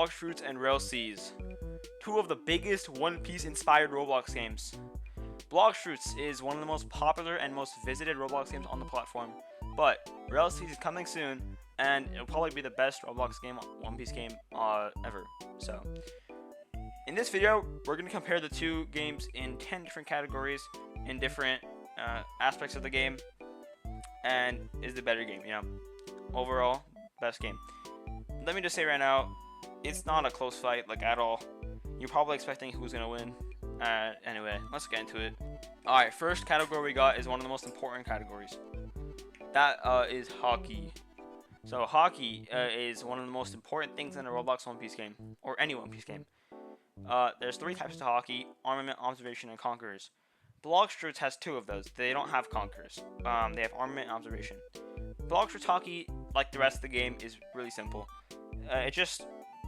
Blox Fruits and Rell, two of the biggest One Piece inspired Roblox games. Blox Fruits is one of the most popular and most visited Roblox games on the platform, but Rell is coming soon, and it'll probably be the best Roblox game, One Piece game ever. So, in this video, we're going to compare the two games in 10 different categories, in different aspects of the game, and is the better game, overall, best game. Let me just say right now, it's not a close fight, like, at all. You're probably expecting who's gonna win. Anyway, let's get into it. Alright, first category we got is one of the most important categories. That is Haki. So Haki is one of the most important things in a Roblox One Piece game, or any One Piece game. There's three types of Haki: Armament, Observation, and Conquerors. Blox Fruits has two of those. They don't have Conquerors. They have Armament and Observation. Blox Fruits Haki, like the rest of the game, is really simple. It just,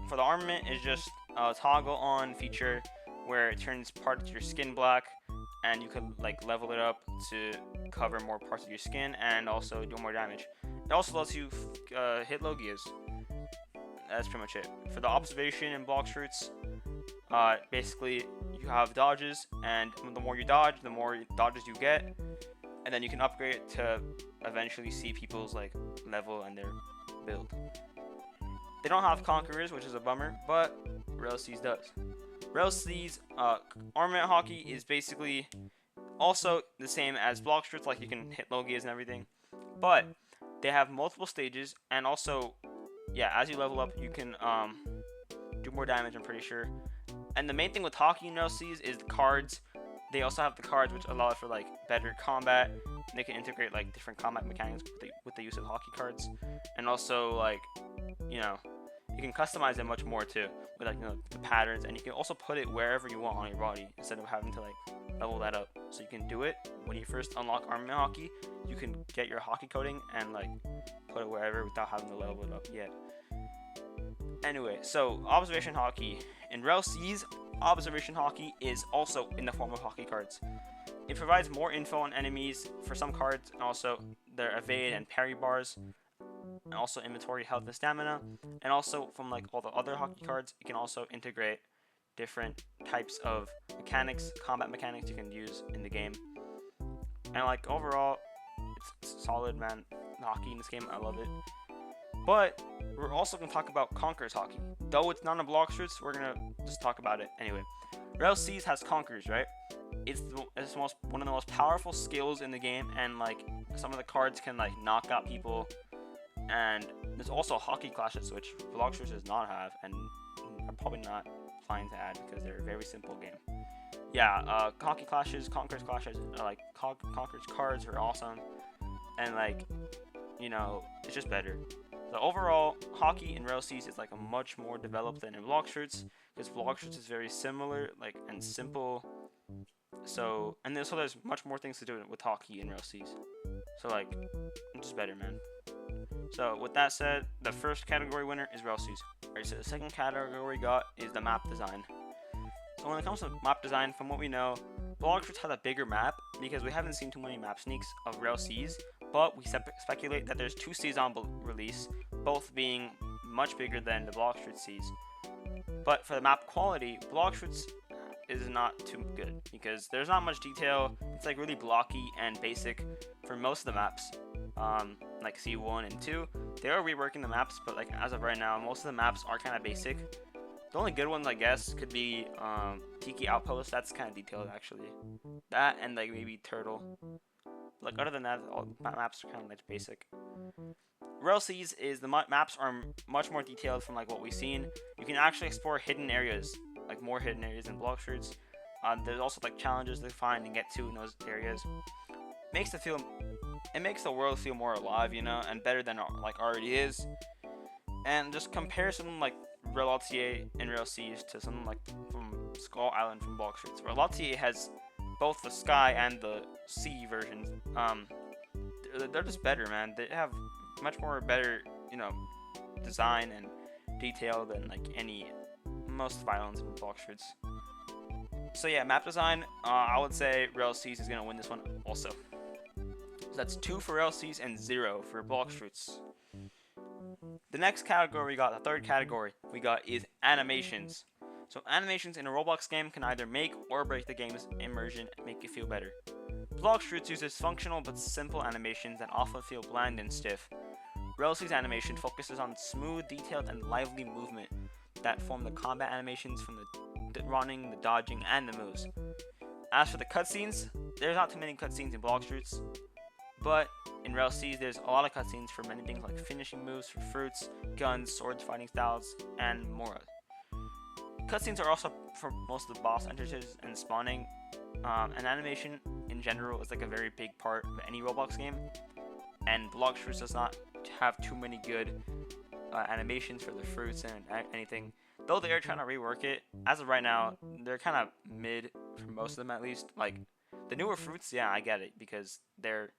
for the armament, is just a toggle on feature where it turns part of your skin black, and you can like level it up to cover more parts of your skin and also do more damage. It also lets you hit Logias. That's pretty much it. For the observation in Blox Fruits, basically you have dodges, and the more you dodge, the more dodges you get, and then you can upgrade it to eventually see people's like level and their build. They don't have Conquerors, which is a bummer, but Rell does. Rell Armament Haki is basically also the same as Blox Fruits, like you can hit Logias and everything, but they have multiple stages, and also, as you level up, you can do more damage, I'm pretty sure. And the main thing with Haki and Rell is the cards. They also have the cards, which allow for like better combat. They can integrate like different combat mechanics with the use of Haki cards, and also like, you can customize it much more too, with like the patterns, and you can also put it wherever you want on your body instead of having to like level that up. So you can do it when you first unlock Armament Haki. You can get your Haki coating and like put it wherever without having to level it up yet. Anyway, so Observation Haki. In Rell, Observation Haki is also in the form of Haki cards. It provides more info on enemies for some cards, and also their evade and parry bars, and also inventory, health, and stamina. And also from like all the other Haki cards, it can also integrate different types of mechanics, combat mechanics you can use in the game. And like overall, it's solid, man. The Haki in this game, I love it. But we're also going to talk about Conquerors Haki. Though it's not a Blox Fruits, we're going to just talk about it anyway. Rell has Conquerors, right? It's one of the most powerful skills in the game, and like some of the cards can like knock out people. And there's also Haki clashes, which Blox Fruits does not have, and I'm probably not planning to add because they're a very simple game. Haki clashes, Conquerors clashes, like Conquerors cards are awesome, and like, it's just better. So overall, Haki in Rell is like a much more developed than in Blox Fruits, because Blox Fruits is very similar, like, and simple. So there's much more things to do with Haki in Rell. So like, it's just better, man. So with that said, the first category winner is Rell. Alright, so the second category we got is the map design. So when it comes to map design, from what we know, Blox Fruits has a bigger map because we haven't seen too many map sneaks of Rell, but we speculate that there's two Cs on release, both being much bigger than the Blox Fruits Cs. But for the map quality, Blox Fruits is not too good because there's not much detail. It's like really blocky and basic for most of the maps. Like C1 and 2, they are reworking the maps, but like as of right now, most of the maps are kind of basic. The only good ones, I guess, could be Tiki Outpost. That's kind of detailed, actually. That and like maybe Turtle. Like other than that, all maps are kind of like basic. Rell is the maps are much more detailed from like what we've seen. You can actually explore hidden areas, like more hidden areas than Blox Fruits. There's also like challenges to find and get to in those areas. It makes the world feel more alive, and better than like already is. And just compare something like Rell and Rell to something like from Skull Island from Blox Fruits. Rell has both the sky and the sea versions. They're just better, man. They have much more better, design and detail than like most violence in Blox Fruits. So yeah, map design, I would say Rell is gonna win this one also. So that's 2 for Rell and 0 for Blox Fruits. The next category we got, the third category we got, is animations. So animations in a Roblox game can either make or break the game's immersion and make it feel better. Blox uses functional but simple animations that often feel bland and stiff. Rell's animation focuses on smooth, detailed, and lively movement that form the combat animations from the running, the dodging, and the moves. As for the cutscenes, there's not too many cutscenes in Blox, but in Rell there's a lot of cutscenes for many things like finishing moves for fruits, guns, swords, fighting styles, and more. Cutscenes are also for most of the boss entrances and spawning, and animation in general is like a very big part of any Roblox game, and Blox does not have too many good animations for the fruits and anything. Though they are trying to rework it, as of right now, they're kind of mid for most of them at least. Like the newer fruits, yeah, I get it because they're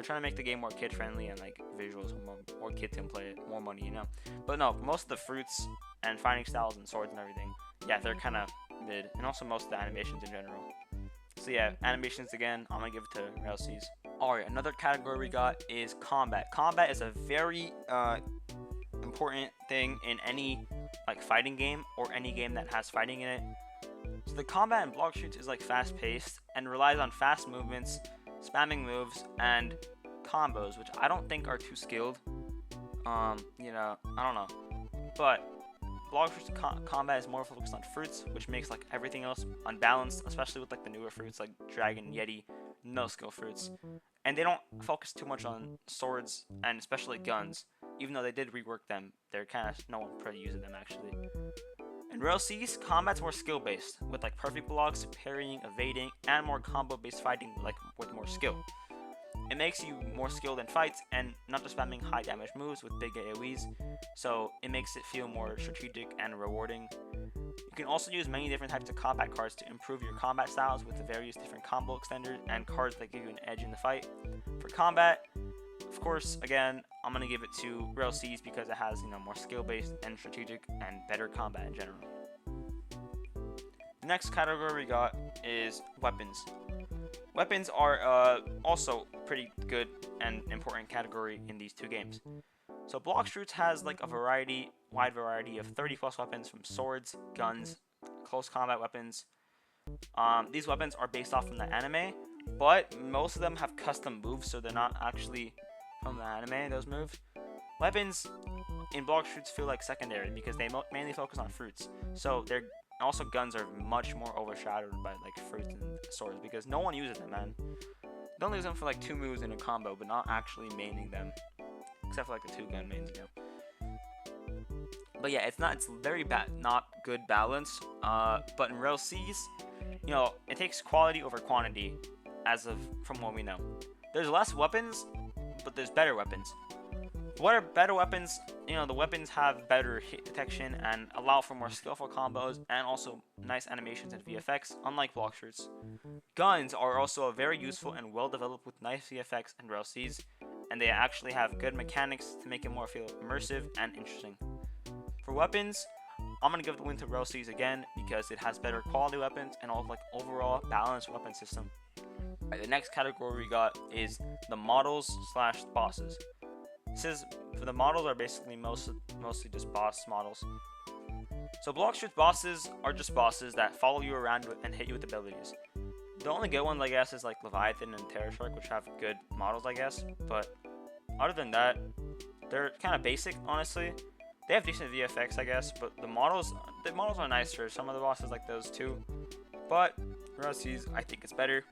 trying to make the game more kid friendly and like visuals, more kids can play it, more money, you know. But no, most of the fruits and fighting styles and swords and everything, yeah, they're kind of mid, and also most of the animations in general. So yeah, animations again, I'm gonna give it to Rell. Alright, another category we got is combat. Combat is a very important thing in any like fighting game or any game that has fighting in it. So the combat in Blox is like fast paced and relies on fast movements, spamming moves, and combos, which I don't think are too skilled. You know, I don't know. But Blox combat is more focused on fruits, which makes like everything else unbalanced, especially with like the newer fruits like Dragon, Yeti, no skill fruits. And they don't focus too much on swords and especially guns. Even though they did rework them, they're kind of no one pretty uses them actually. In Rell combat's more skill based, with like perfect blocks, parrying, evading, and more combo based fighting like with more skill. It makes you more skilled in fights and not just spamming high damage moves with big AoEs, so it makes it feel more strategic and rewarding. You can also use many different types of combat cards to improve your combat styles with the various different combo extenders and cards that give you an edge in the fight. For combat, of course, again, I'm going to give it to Rell because it has, you know, more skill-based and strategic and better combat in general. The next category we got is weapons. Weapons are also pretty good and important category in these two games. So Blox has like a wide variety of 30 plus weapons from swords, guns, close combat weapons. These weapons are based off from the anime, but most of them have custom moves, so they're not actually from the anime, those moves. Weapons in Blox feel like secondary because they mainly focus on fruits. So they're also guns are much more overshadowed by like fruits and swords because no one uses them, man. They only use them for like 2 moves in a combo, but not actually maining them. Except for like the 2-gun mains, you know. But yeah, it's very not good balance. But in Rell you know, it takes quality over quantity, from what we know. There's less weapons, but there's better weapons. What are better weapons? You know, the weapons have better hit detection and allow for more skillful combos and also nice animations and VFX, unlike Blox. Guns are also very useful and well developed with nice VFX and Rell and they actually have good mechanics to make it more feel immersive and interesting. For weapons, I'm gonna give the win to Rell again because it has better quality weapons and all like overall balanced weapon system. Right, the next category we got is the models/bosses. This is for the models are basically mostly just boss models. So Blox bosses are just bosses that follow you around and hit you with abilities. The only good ones, I guess, is like Leviathan and Terror Shark, which have good models, I guess. But other than that, they're kind of basic, honestly. They have decent VFX, I guess, but the models are nicer. Some of the bosses like those too. But Rell I think it's better.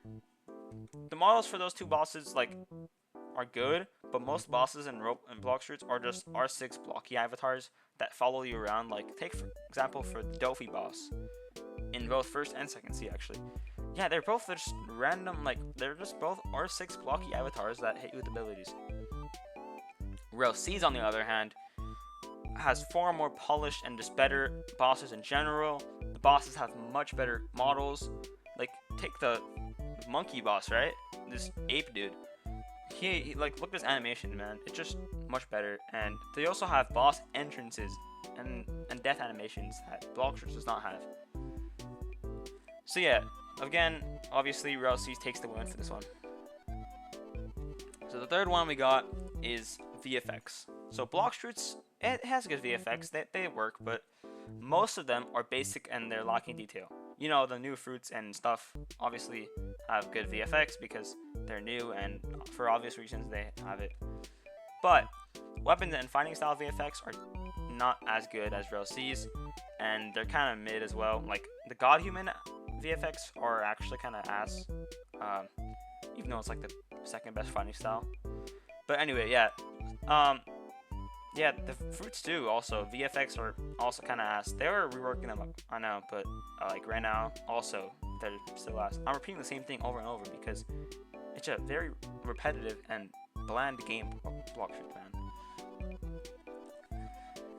The models for those two bosses like are good, but most bosses in Blox are just R6 blocky avatars that follow you around. Like take for example for the Dofi boss in both first and second C actually. Yeah, they're both just random, like they're just both R6 blocky avatars that hit you with abilities. Rell on the other hand has far more polished and just better bosses in general. The bosses have much better models. Like take the monkey boss, right? This ape dude. He like look at this animation, man. It's just much better. And they also have boss entrances and death animations that Blox does not have. So yeah, again, obviously Rell takes the win for this one. So the third one we got is VFX. So Blox Fruits, it has good VFX, they work, but most of them are basic and they're lacking detail. You know, the new fruits and stuff obviously have good VFX because they're new and for obvious reasons they have it. But weapons and fighting style VFX are not as good as Rell C's, and they're kind of mid as well. Like the God Human VFX are actually kind of ass, even though it's like the second best fighting style. But anyway, yeah. Yeah, the fruits too. Also, VFX are also kind of ass. They were reworking them, I know, but like right now, also they're still ass. I'm repeating the same thing over and over because it's a very repetitive and bland game. Blox Fruits, man.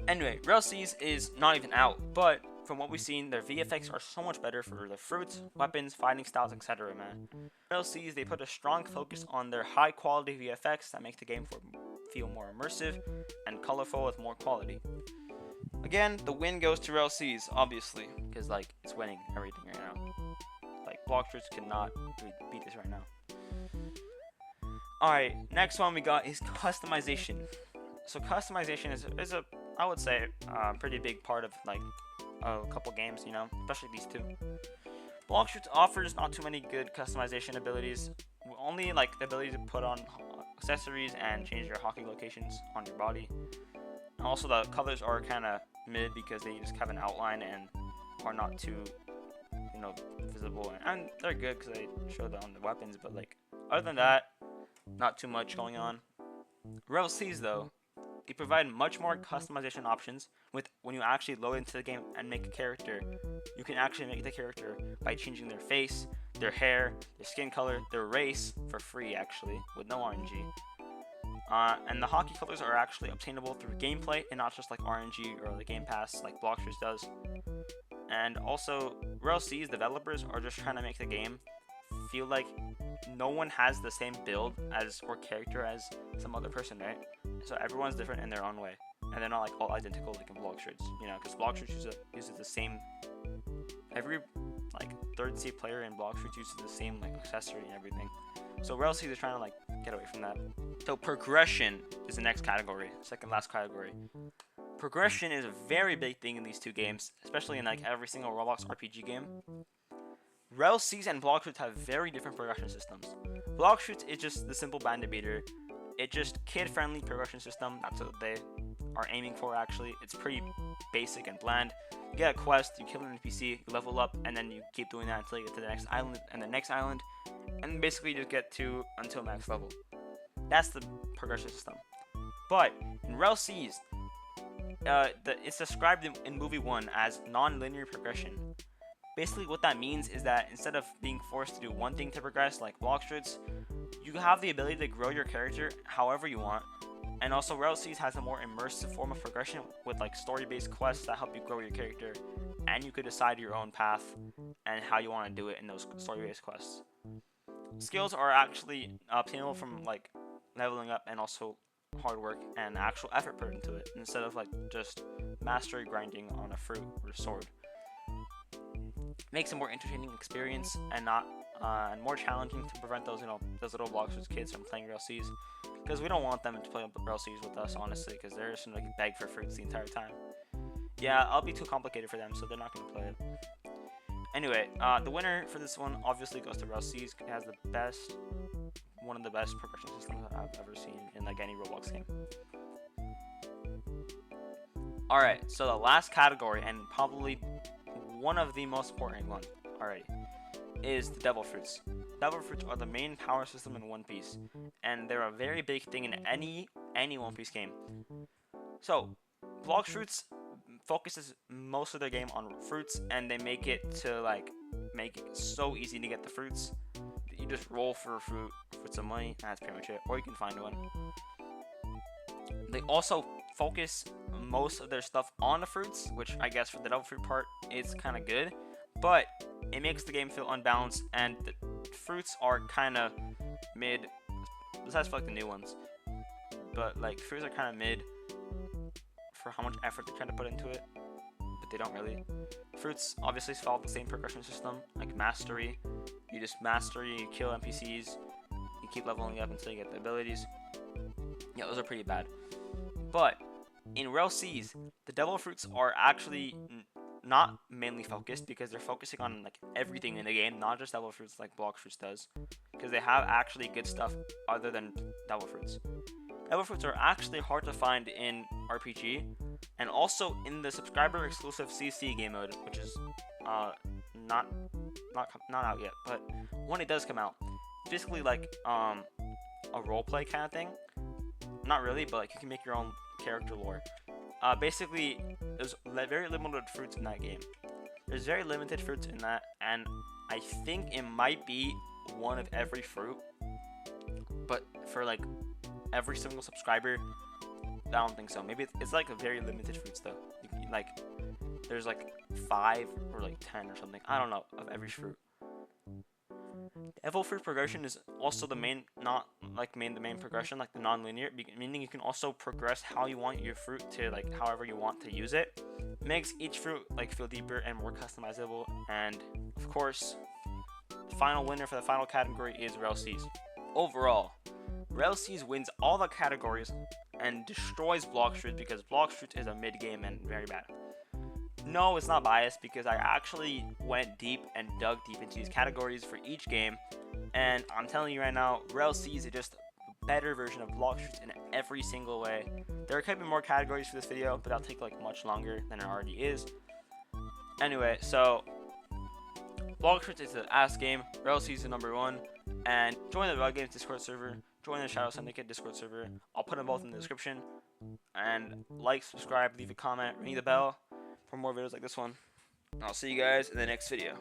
Anyway, Rell C's is not even out, but from what we've seen, their VFX are so much better for the fruits, weapons, fighting styles, etc. Man, Rell C's, they put a strong focus on their high quality VFX that make the game feel more immersive and colorful with more quality. Again, the win goes to Rell C's, obviously, because like it's winning everything right now. Like Blox Fruits cannot beat this right now. Alright, next one we got is customization. So customization is a, I would say, pretty big part of like a couple games, you know, especially these two. Blox Fruits offers not too many good customization abilities, only like the ability to put on accessories and change your Haki locations on your body. And also the colors are kind of mid because they just have an outline and are not too, you know, visible, and they're good because they show that on the weapons, but like other than that, not too much going on. Rell C's though, they provide much more customization options. With when you actually load into the game and make a character, you can actually make the character by changing their face, their hair, their skin color, their race for free actually, with no RNG. And the Haki colors are actually obtainable through gameplay and not just like RNG or the Game Pass like Blox Fruits does. And also, Rell C's developers are just trying to make the game feel like no one has the same build as or character as some other person, right? So everyone's different in their own way, and they're not like all identical like in Blox Fruits, you know, because Blox Fruits uses the same. Every like third C player in Blox Fruits uses the same like accessory and everything. So Rell C's is trying to like get away from that. So progression is the next category, second last category. Progression is a very big thing in these two games, especially in like every single Roblox RPG game. Rell C's and Blox Fruits have very different progression systems. Blox Fruits is just the simple bandit beater. It's just kid-friendly progression system. That's what they are aiming for actually. It's pretty basic and bland. You get a quest, you kill an NPC, you level up, and then you keep doing that until you get to the next island and the next island, and basically you just get to until max level. That's the progression system. But in Rell C's, it's described in movie 1 as non-linear progression. Basically what that means is that instead of being forced to do one thing to progress like Blox Fruits, you have the ability to grow your character however you want. And also Rell C's has a more immersive form of progression with like story-based quests that help you grow your character, and you could decide your own path and how you want to do it in those story-based quests. Skills are actually obtainable from like leveling up and also hard work and actual effort put into it instead of like just mastery grinding on a fruit or sword. Makes a more entertaining experience and not and more challenging to prevent those those little Blox Fruits kids from playing Rell C's, because we don't want them to play Rell C's with us honestly, because they're just gonna like beg for fruits the entire time. Yeah, I'll be too complicated for them, so they're not gonna play it. Anyway, the winner for this one obviously goes to Rell C's. It has one of the best progression systems I've ever seen in like any Roblox game. Alright, so the last category, and probably one of the most important ones already, is the Devil Fruits. Devil Fruits are the main power system in One Piece, and they're a very big thing in any One Piece game. So, Blox Fruits focuses most of their game on fruits, and they make it make it so easy to get the fruits. You just roll for a fruit with some money, and that's pretty much it, or you can find one. They also focus most of their stuff on the fruits, which I guess for the Devil Fruit part is kind of good, but it makes the game feel unbalanced, and the fruits are kind of mid, besides for like the new ones, but like fruits are kind of mid for how much effort they're trying to put into it, but they don't really. Fruits obviously follow the same progression system, like mastery. You just mastery, you kill NPCs, you keep leveling up until you get the abilities. Yeah, those are pretty bad. But in Rell Seas, the devil fruits are actually not mainly focused because they're focusing on like everything in the game, not just devil fruits like Blox fruits does, because they have actually good stuff other than devil fruits. Devil fruits are actually hard to find in RPG, and also in the subscriber exclusive CC game mode, which is not out yet, but when it does come out, basically like a roleplay kind of thing. Not really, but like you can make your own character lore. Basically, there's very limited fruits in that game. There's very limited fruits in that, and I think it might be one of every fruit. But for like every single subscriber, I don't think so. Maybe it's like a very limited fruits though. Like there's like 5 or like 10 or something. I don't know of every fruit. Devil fruit progression is also the main, not like the main progression, like the non-linear, meaning you can also progress how you want your fruit to like however you want to use it. It makes each fruit like feel deeper and more customizable, and of course, the final winner for the final category is Rell Seas. Overall, Rell Seas wins all the categories and destroys Blox Fruit because Blox Fruit is a mid game and very bad. No, it's not biased because I actually went deep and dug deep into these categories for each game, and I'm telling you right now, Rell Seas is just a better version of Blox Fruits in every single way. There could be more categories for this video, but that'll take like much longer than it already is. Anyway, so Blox Fruits is the ass game, Rell Seas is number 1, and join the Rug Games Discord server, join the Shadow Syndicate Discord server. I'll put them both in the description. And like, subscribe, leave a comment, ring the bell for more videos like this one. And I'll see you guys in the next video.